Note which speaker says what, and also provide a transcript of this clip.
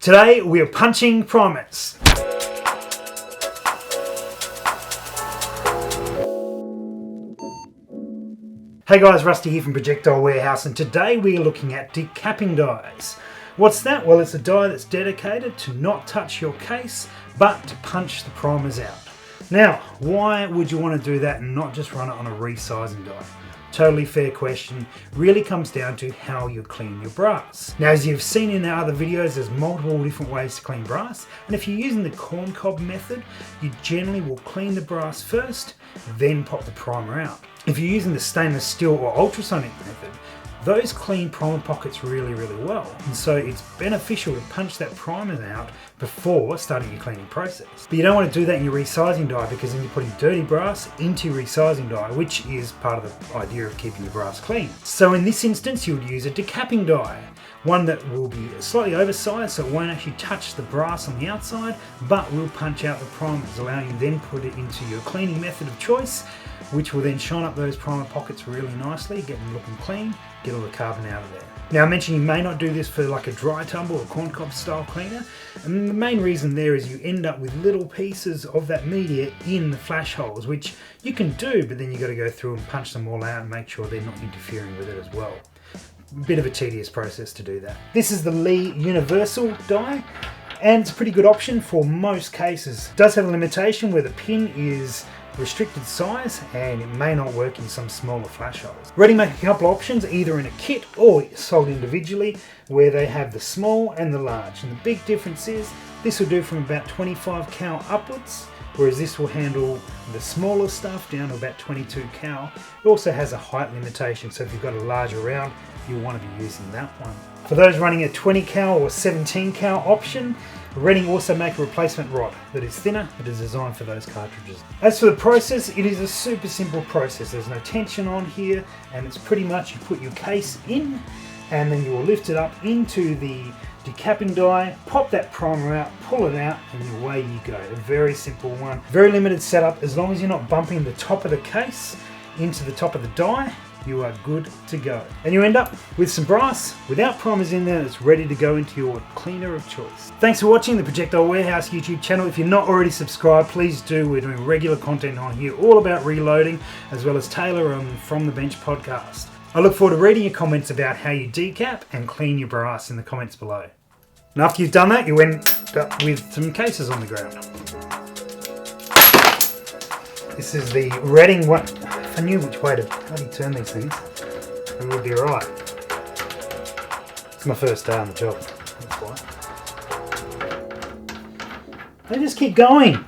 Speaker 1: Today we are punching primers. Hey guys, Rusty here from Projectile Warehouse, and today we are looking at decapping dies. What's that? Well, it's a die that's dedicated to not touch your case, but to punch the primers out. Now, why would you want to do that and not just run it on a resizing die? Totally fair question. Really comes down to how you clean your brass. Now, as you've seen in our other videos, there's multiple different ways to clean brass, and if you're using the corn cob method, you generally will clean the brass first, then pop the primer out. If you're using the stainless steel or ultrasonic method, those clean primer pockets really well, and so it's beneficial to punch that primer out before starting your cleaning process. But you don't want to do that in your resizing die, because then you're putting dirty brass into your resizing die, which is part of the idea of keeping your brass clean. So in this instance, you would use a decapping die, one that will be slightly oversized so it won't actually touch the brass on the outside, but will punch out the primers, allowing you then put it into your cleaning method of choice, which will then shine up those primer pockets really nicely, get them looking clean, get all the carbon out of there. Now, I mentioned you may not do this for like a dry tumble or corn cob style cleaner, and the main reason there is you end up with little pieces of that media in the flash holes, which you can do, but then you got to go through and punch them all out and make sure they're not interfering with it as well. Bit of a tedious process to do that. This is the Lee Universal die, and it's a pretty good option for most cases. It does have a limitation where the pin is restricted size and it may not work in some smaller flash holes. Ready make a couple of options, either in a kit or sold individually, where they have the small and the large. And the big difference is this will do from about 25 cal upwards, whereas this will handle the smaller stuff down to about 22 cal. It also has a height limitation, so if you've got a larger round, you'll want to be using that one. For those running a 20 cal or 17 cal option, Reading also make a replacement rod that is thinner, but is designed for those cartridges. As for the process, it is a super simple process. There's no tension on here, and it's pretty much you put your case in, and then you will lift it up into the decapping die, pop that primer out, pull it out, and away you go. A very simple one. Very limited setup. As long as you're not bumping the top of the case into the top of the die, you are good to go. And you end up with some brass without primers in there that's ready to go into your cleaner of choice. Thanks for watching the Projectile Warehouse YouTube channel. If you're not already subscribed, please do. We're doing regular content on here, all about reloading, as well as Taylor and From the Bench podcast. I look forward to reading your comments about how you decap and clean your brass in the comments below. And after you've done that, you end up with some cases on the ground. This is the Reading one. If I knew which way to bloody turn these things, it would be alright. It's my first day on the job, that's why. They just keep going.